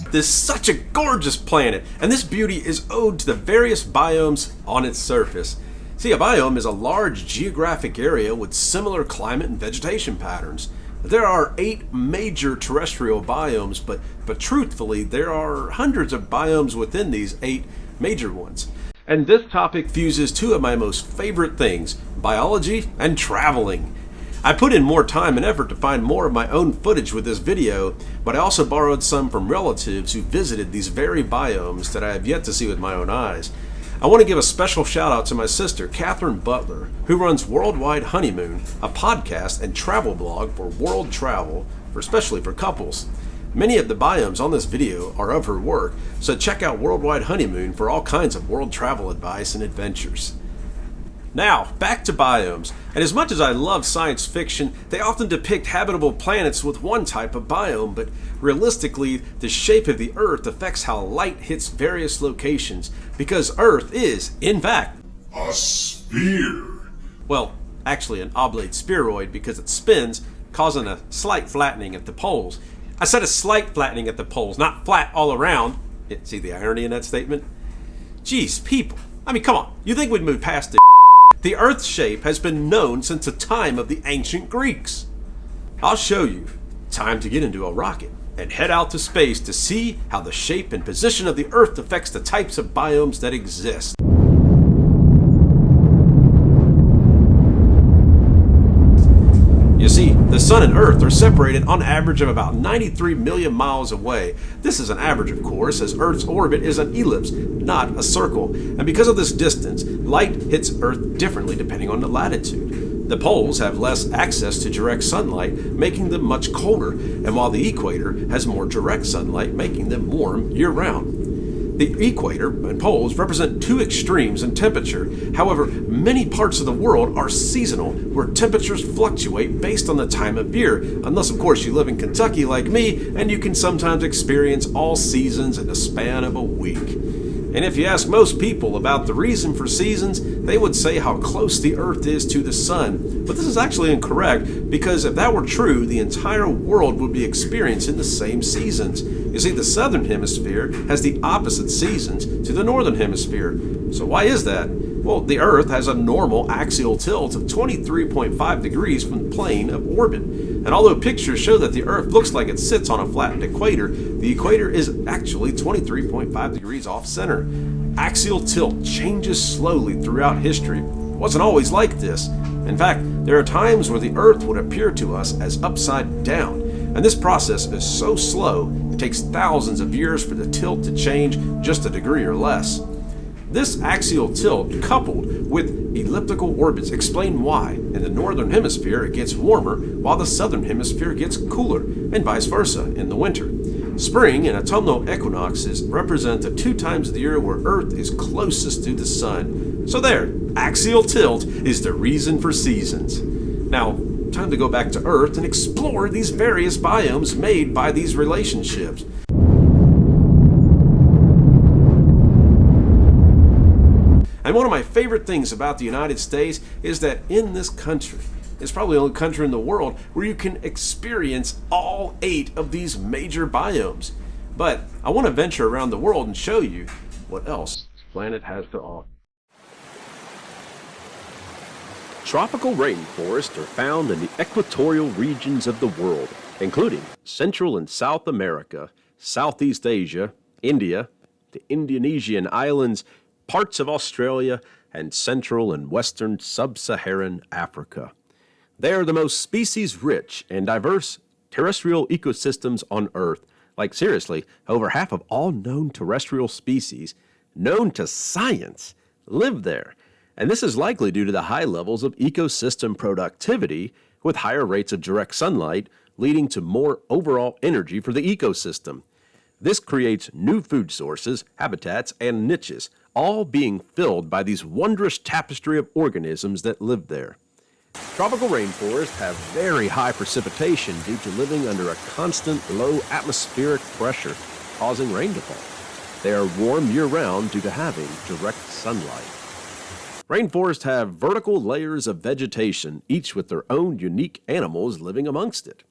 Earth is such a gorgeous planet, and this beauty is owed to the various biomes on its surface. See, a biome is a large geographic area with similar climate and vegetation patterns. There are 8 major terrestrial biomes, but truthfully, there are hundreds of biomes within these 8 major ones. And this topic fuses 2 of my most favorite things, biology and traveling. I put in more time and effort to find more of my own footage with this video, but I also borrowed some from relatives who visited these very biomes that I have yet to see with my own eyes. I want to give a special shout out to my sister, Catherine Butler, who runs Worldwide Honeymoon, a podcast and travel blog for world travel, especially for couples. Many of the biomes on this video are of her work, so check out Worldwide Honeymoon for all kinds of world travel advice and adventures. Now, back to biomes. And as much as I love science fiction, they often depict habitable planets with one type of biome, but realistically, the shape of the Earth affects how light hits various locations, because Earth is, in fact, a sphere. Well, actually an oblate spheroid because it spins, causing a slight flattening at the poles. I said a slight flattening at the poles, not flat all around. See the irony in that statement? Jeez, people. I mean, come on. You think we'd move past this? The Earth's shape has been known since the time of the ancient Greeks. I'll show you. Time to get into a rocket and head out to space to see how the shape and position of the Earth affects the types of biomes that exist. You see, the Sun and Earth are separated on average of about 93 million miles away. This is an average, of course, as Earth's orbit is an ellipse, not a circle. And because of this distance, light hits Earth differently depending on the latitude. The poles have less access to direct sunlight, making them much colder, and while the equator has more direct sunlight, making them warm year-round. The equator and poles represent 2 extremes in temperature. However, many parts of the world are seasonal, where temperatures fluctuate based on the time of year, unless of course you live in Kentucky like me, and you can sometimes experience all seasons in the span of a week. And if you ask most people about the reason for seasons, they would say how close the Earth is to the Sun. But this is actually incorrect, because if that were true, the entire world would be experiencing the same seasons. You see, the southern hemisphere has the opposite seasons to the northern hemisphere. So why is that? Well, the Earth has a normal axial tilt of 23.5 degrees from the plane of orbit. And although pictures show that the Earth looks like it sits on a flattened equator, the equator is actually 23.5 degrees off center. Axial tilt changes slowly throughout history. It wasn't always like this. In fact, there are times where the Earth would appear to us as upside down. And this process is so slow, it takes thousands of years for the tilt to change just a degree or less. This axial tilt, coupled with elliptical orbits, explain why in the northern hemisphere it gets warmer while the southern hemisphere gets cooler, and vice versa in the winter. Spring and autumnal equinoxes represent the 2 times of the year where Earth is closest to the Sun. So there, axial tilt is the reason for seasons. Now, time to go back to Earth and explore these various biomes made by these relationships. And one of my favorite things about the United States is that in this country, it's probably the only country in the world where you can experience all 8 of these major biomes. But I want to venture around the world and show you what else the planet has to offer. Tropical rainforests are found in the equatorial regions of the world, including Central and South America, Southeast Asia, India, the Indonesian islands, parts of Australia, and Central and Western Sub-Saharan Africa. They are the most species-rich and diverse terrestrial ecosystems on Earth. Like seriously, over half of all known terrestrial species, known to science, live there. And this is likely due to the high levels of ecosystem productivity with higher rates of direct sunlight, leading to more overall energy for the ecosystem. This creates new food sources, habitats, and niches, all being filled by these wondrous tapestry of organisms that live there. Tropical rainforests have very high precipitation due to living under a constant low atmospheric pressure, causing rain to fall. They are warm year-round due to having direct sunlight. Rainforests have vertical layers of vegetation, each with their own unique animals living amongst it.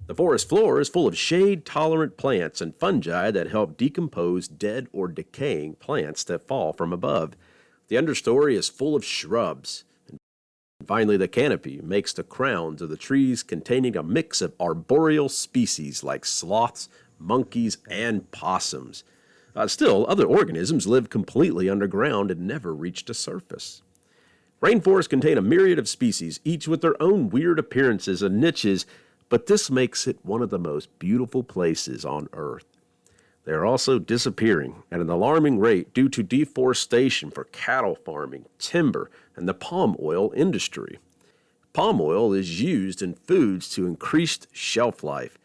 The forest floor is full of shade-tolerant plants and fungi that help decompose dead or decaying plants that fall from above. The understory is full of shrubs. And finally, the canopy makes the crowns of the trees containing a mix of arboreal species like sloths, monkeys, and possums. Still, other organisms live completely underground and never reach the surface. Rainforests contain a myriad of species, each with their own weird appearances and niches, but this makes it one of the most beautiful places on Earth. They are also disappearing at an alarming rate due to deforestation for cattle farming, timber, and the palm oil industry. Palm oil is used in foods to increase shelf life.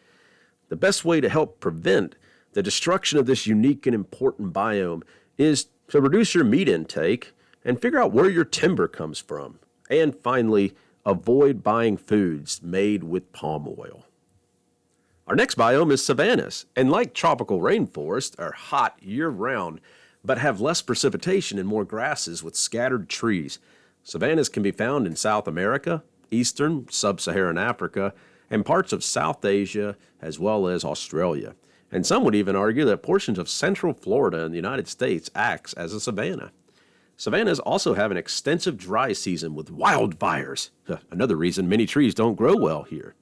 The best way to help prevent the destruction of this unique and important biome is to reduce your meat intake and figure out where your timber comes from. And finally, avoid buying foods made with palm oil. Our next biome is savannas, and like tropical rainforests, are hot year-round, but have less precipitation and more grasses with scattered trees. Savannas can be found in South America, eastern, sub-Saharan Africa, and parts of South Asia, as well as Australia. And some would even argue that portions of central Florida in the United States acts as a savanna. Savannas also have an extensive dry season with wildfires, another reason many trees don't grow well here.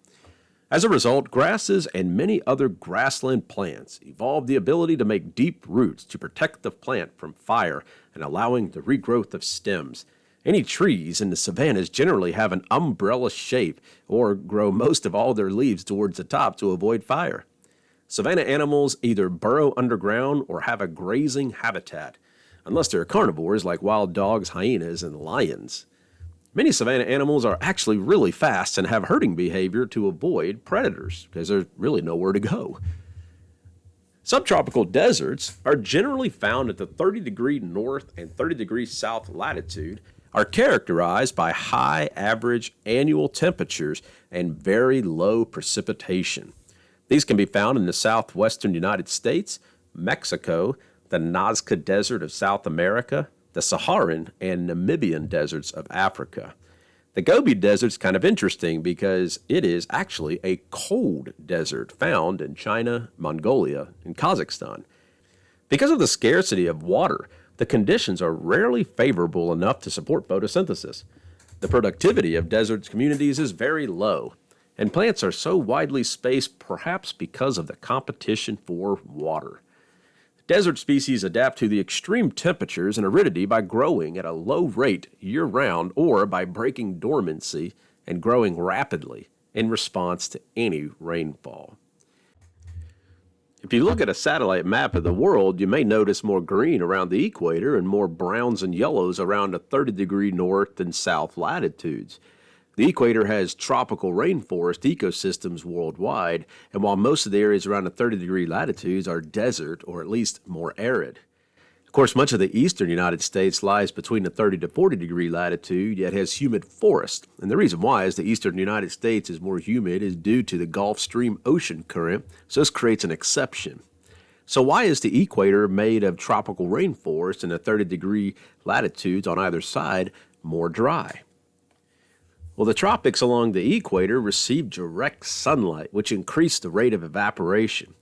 As a result, grasses and many other grassland plants evolved the ability to make deep roots to protect the plant from fire and allowing the regrowth of stems. Any trees in the savannas generally have an umbrella shape or grow most of all their leaves towards the top to avoid fire. Savanna animals either burrow underground or have a grazing habitat, unless they're carnivores like wild dogs, hyenas, and lions. Many savanna animals are actually really fast and have herding behavior to avoid predators because there's really nowhere to go. Subtropical deserts are generally found at the 30-degree north and 30-degree south latitude, are characterized by high average annual temperatures and very low precipitation. These can be found in the southwestern United States, Mexico, the Nazca Desert of South America, the Saharan and Namibian deserts of Africa. The Gobi Desert's kind of interesting because it is actually a cold desert found in China, Mongolia, and Kazakhstan. Because of the scarcity of water, the conditions are rarely favorable enough to support photosynthesis. The productivity of desert communities is very low, and plants are so widely spaced perhaps because of the competition for water. Desert species adapt to the extreme temperatures and aridity by growing at a low rate year-round or by breaking dormancy and growing rapidly in response to any rainfall. If you look at a satellite map of the world, you may notice more green around the equator and more browns and yellows around the 30-degree north and south latitudes. The equator has tropical rainforest ecosystems worldwide, and while most of the areas around the 30-degree latitudes are desert or at least more arid. Of course, much of the eastern United States lies between the 30 to 40-degree latitude, yet has humid forest. And the reason why is the eastern United States is more humid is due to the Gulf Stream ocean current, so this creates an exception. So why is the equator made of tropical rainforest and the 30-degree latitudes on either side more dry? Well, the tropics along the equator receive direct sunlight, which increase the rate of evaporation.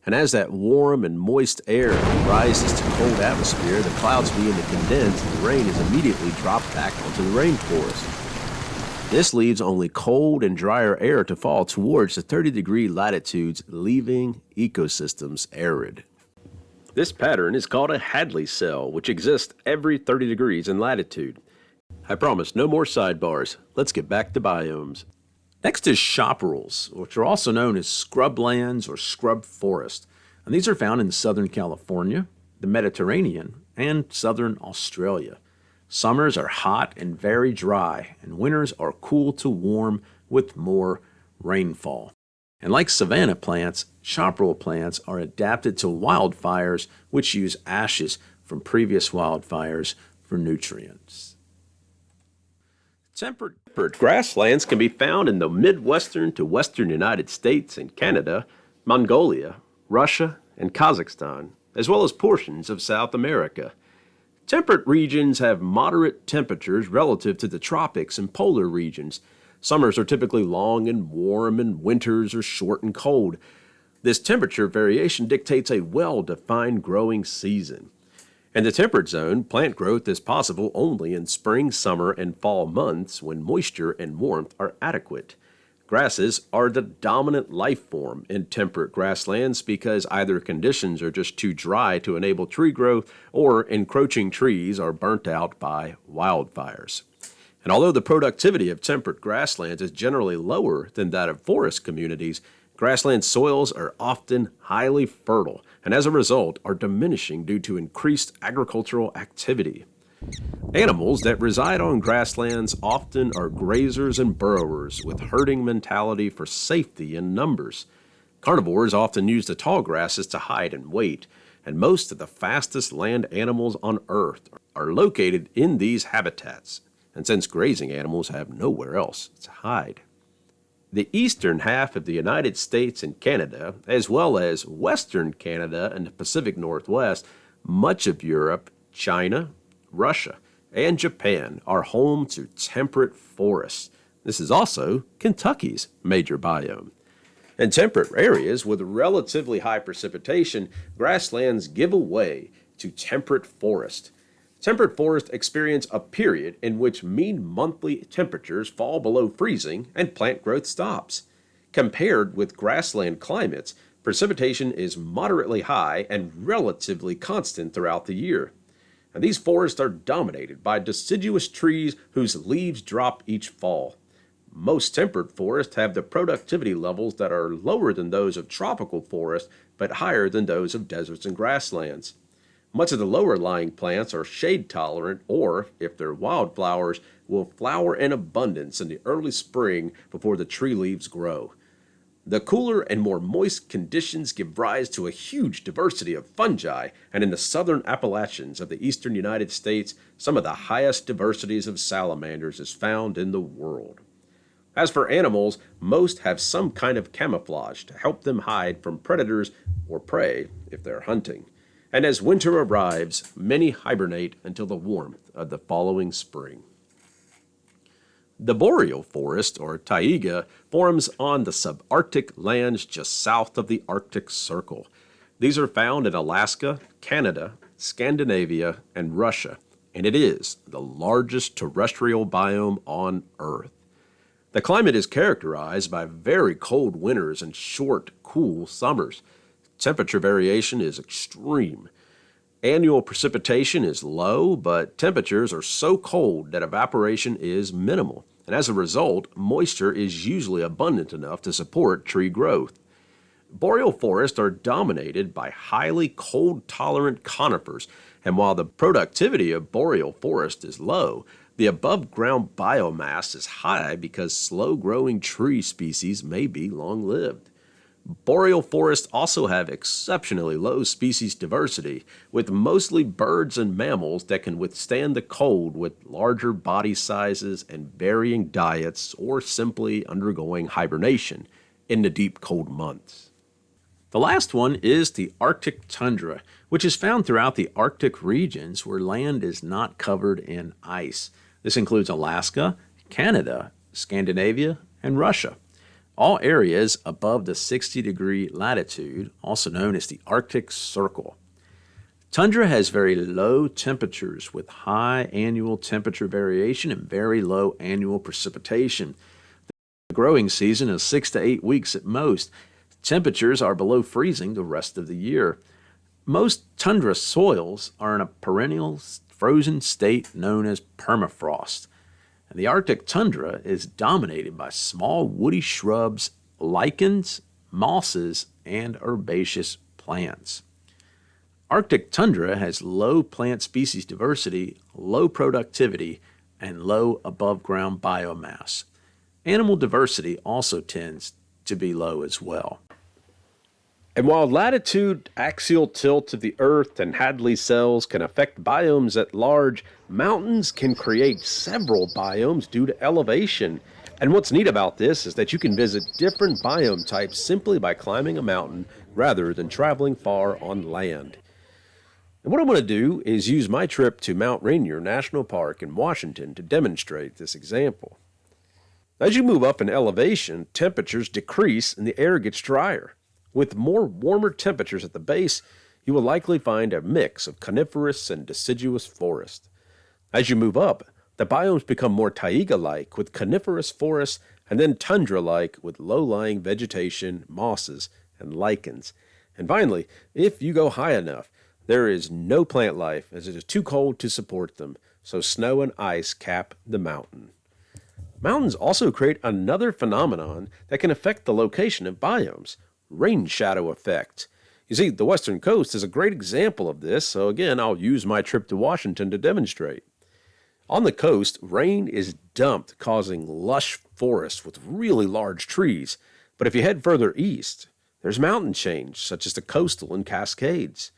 And as that warm and moist air rises to cold atmosphere, the clouds begin to condense and the rain is immediately dropped back onto the rainforest. This leaves only cold and drier air to fall towards the 30-degree latitudes, leaving ecosystems arid. This pattern is called a Hadley cell, which exists every 30 degrees in latitude. I promise, no more sidebars. Let's get back to biomes. Next is chaparrals, which are also known as scrublands or scrub forest. And these are found in southern California, the Mediterranean, and southern Australia. Summers are hot and very dry, and winters are cool to warm with more rainfall. And like savanna plants, chaparral plants are adapted to wildfires, which use ashes from previous wildfires for nutrients. Temperate grasslands can be found in the midwestern to western United States and Canada, Mongolia, Russia, and Kazakhstan, as well as portions of South America. Temperate regions have moderate temperatures relative to the tropics and polar regions. Summers are typically long and warm, and winters are short and cold. This temperature variation dictates a well-defined growing season. In the temperate zone, plant growth is possible only in spring, summer, and fall months when moisture and warmth are adequate. Grasses are the dominant life form in temperate grasslands because either conditions are just too dry to enable tree growth or encroaching trees are burnt out by wildfires. And although the productivity of temperate grasslands is generally lower than that of forest communities, grassland soils are often highly fertile and as a result are diminishing due to increased agricultural activity. Animals that reside on grasslands often are grazers and burrowers with herding mentality for safety in numbers. Carnivores often use the tall grasses to hide and wait, and most of the fastest land animals on Earth are located in these habitats, and since grazing animals have nowhere else to hide. The eastern half of the United States and Canada, as well as western Canada and the Pacific Northwest, much of Europe, China, Russia, and Japan are home to temperate forests. This is also Kentucky's major biome. In temperate areas with relatively high precipitation, grasslands give way to temperate forest. Temperate forests experience a period in which mean monthly temperatures fall below freezing and plant growth stops. Compared with grassland climates, precipitation is moderately high and relatively constant throughout the year. And these forests are dominated by deciduous trees whose leaves drop each fall. Most temperate forests have the productivity levels that are lower than those of tropical forests, but higher than those of deserts and grasslands. Much of the lower-lying plants are shade-tolerant or, if they're wildflowers, will flower in abundance in the early spring before the tree leaves grow. The cooler and more moist conditions give rise to a huge diversity of fungi, and in the southern Appalachians of the eastern United States, some of the highest diversities of salamanders is found in the world. As for animals, most have some kind of camouflage to help them hide from predators or prey if they're hunting. And as winter arrives, many hibernate until the warmth of the following spring. The boreal forest, or taiga, forms on the subarctic lands just south of the Arctic Circle. These are found in Alaska, Canada, Scandinavia, and Russia, and it is the largest terrestrial biome on Earth. The climate is characterized by very cold winters and short, cool summers. Temperature variation is extreme. Annual precipitation is low, but temperatures are so cold that evaporation is minimal, and as a result, moisture is usually abundant enough to support tree growth. Boreal forests are dominated by highly cold-tolerant conifers, and while the productivity of boreal forest is low, the above-ground biomass is high because slow-growing tree species may be long-lived. Boreal forests also have exceptionally low species diversity, with mostly birds and mammals that can withstand the cold with larger body sizes and varying diets or simply undergoing hibernation in the deep cold months. The last one is the Arctic tundra, which is found throughout the Arctic regions where land is not covered in ice. This includes Alaska, Canada, Scandinavia, and Russia. All areas above the 60-degree latitude, also known as the Arctic Circle. Tundra has very low temperatures with high annual temperature variation and very low annual precipitation. The growing season is 6 to 8 weeks at most. Temperatures are below freezing the rest of the year. Most tundra soils are in a perennial frozen state known as permafrost. And the Arctic tundra is dominated by small woody shrubs, lichens, mosses, and herbaceous plants. Arctic tundra has low plant species diversity, low productivity, and low above-ground biomass. Animal diversity also tends to be low as well. And while latitude, axial tilt of the Earth, and Hadley cells can affect biomes at large, mountains can create several biomes due to elevation. And what's neat about this is that you can visit different biome types simply by climbing a mountain rather than traveling far on land. And what I'm going to do is use my trip to Mount Rainier National Park in Washington to demonstrate this example. As you move up in elevation, temperatures decrease and the air gets drier. With more warmer temperatures at the base, you will likely find a mix of coniferous and deciduous forest. As you move up, the biomes become more taiga-like with coniferous forests and then tundra-like with low-lying vegetation, mosses, and lichens. And finally, if you go high enough, there is no plant life as it is too cold to support them, so snow and ice cap the mountain. Mountains also create another phenomenon that can affect the location of biomes: rain shadow effect. You see, the western coast is a great example of this, so again, I'll use my trip to Washington to demonstrate. On the coast, rain is dumped, causing lush forests with really large trees. But if you head further east, there's mountain chains, such as the Coastal and Cascades.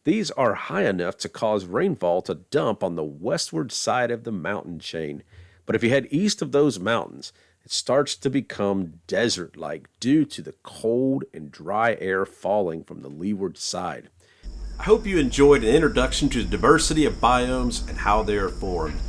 These are high enough to cause rainfall to dump on the westward side of the mountain chain. But if you head east of those mountains, it starts to become desert-like due to the cold and dry air falling from the leeward side. I hope you enjoyed an introduction to the diversity of biomes and how they are formed.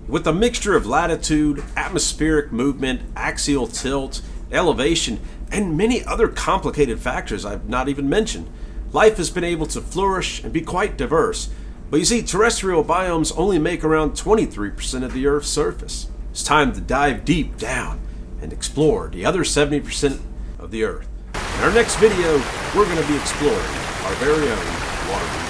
With a mixture of latitude, atmospheric movement, axial tilt, elevation, and many other complicated factors I've not even mentioned, life has been able to flourish and be quite diverse. But you see, terrestrial biomes only make around 23% of the Earth's surface. It's time to dive deep down and explore the other 70% of the Earth. In our next video, we're going to be exploring our very own water.